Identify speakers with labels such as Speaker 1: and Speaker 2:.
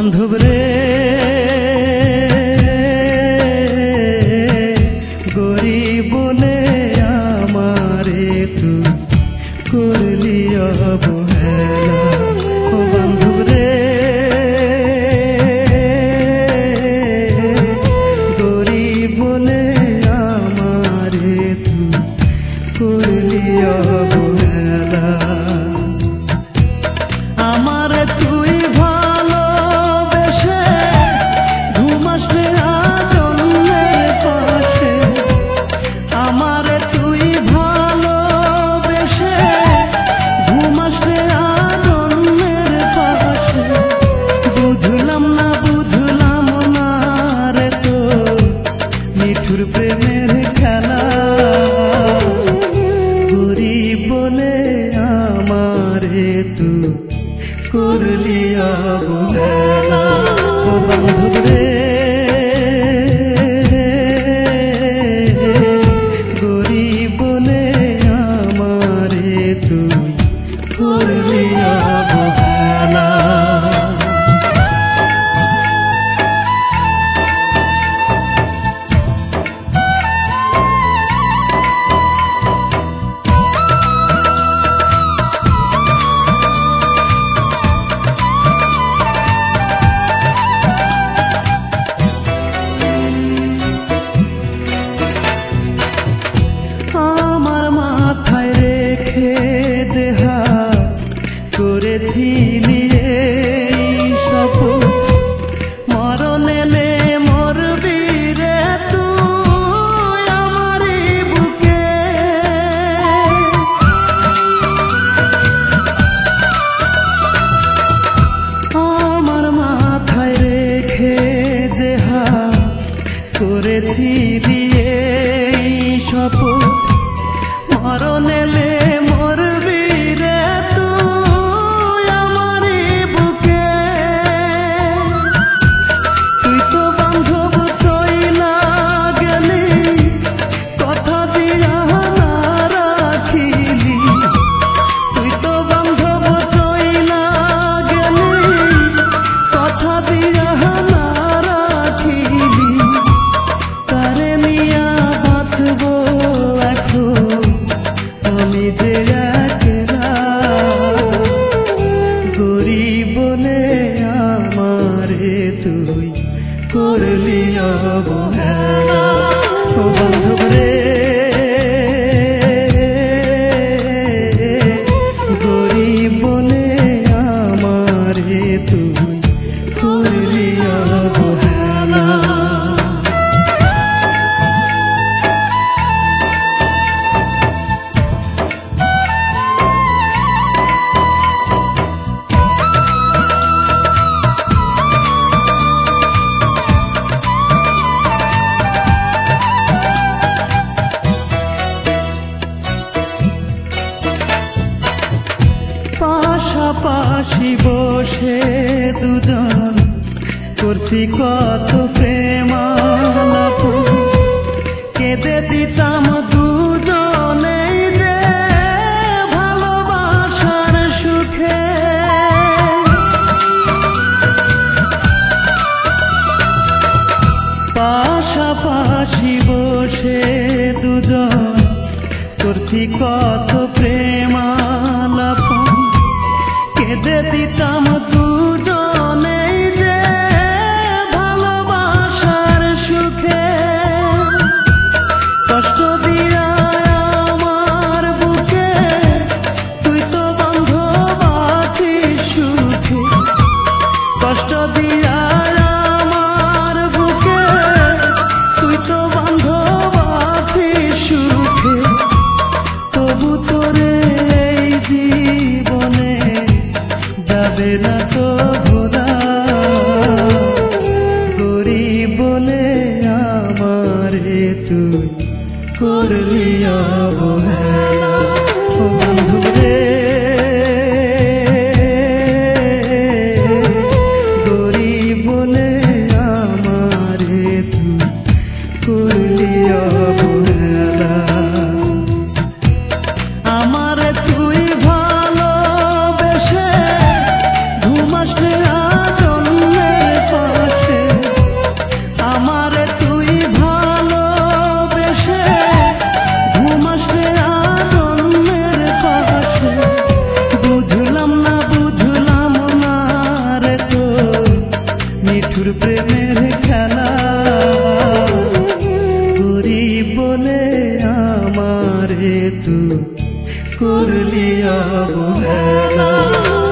Speaker 1: বান্ধব রে গরিব বলে আমারে তুই করলি অবহেলা। ও বান্ধব রে গরিব বলে আমারে তুই করলি অবহেলা। আমারে তুই ভালোবেসে ঘুমাসলে আজন্মের পাশে, আমারে তুই ভালোবেসে ঘুমাসলে আজন্মের পাশে। বুঝলাম না রে তোর নিঠুর প্রেমের খেলা। গরিব বলে আমারে তুই করলি অবহেলা। ও বান্ধব রে গরিব বলে আমারে তুই করলি অবহেলা। আমার মাথায় রেখে যে হাত করেছিলি এই শপথ, মরণ এলে মরবি রে তুই আমারই বুকে। আমার মাথায় রেখে যে হাত করেছিলি এই শপথ, মরণ এলে মরবি রে তুই আমারই বুকে। তুই তো বান্ধব চইলা গেলি, কথা দিয়া না রাখিলি। তুই তো বান্ধব চইলা গেলি, কথা দিয়া না রাখিলি। তারে নিয়া বাঁচবো এখন আমি যে একলা। গরিব বলে আমারে তুই করলি অবহেলা। ও বান্ধব রে গরিব বলে আমারে তুই করলি অবহেলা। পাশাপাশি বসে দুজন করছি কত প্রেমালাপ, কেঁদে দিতাম দুজনেই যে ভালোবাসার সুখে। পাশাপাশি বসে দুজন করছি কত প্রেমালাপ, কেঁদে দিতাম দুজনেই যে ভালোবাসার সুখে। কষ্ট দিয়া আমার বুকে তুই তো বান্ধব আছিস সুখে। কষ্ট দিয়া আমার বুকে তুই তো বান্ধব আছিস সুখে। তবু তোরে এই জীবনে যাবে না তো করলি অবহেলা।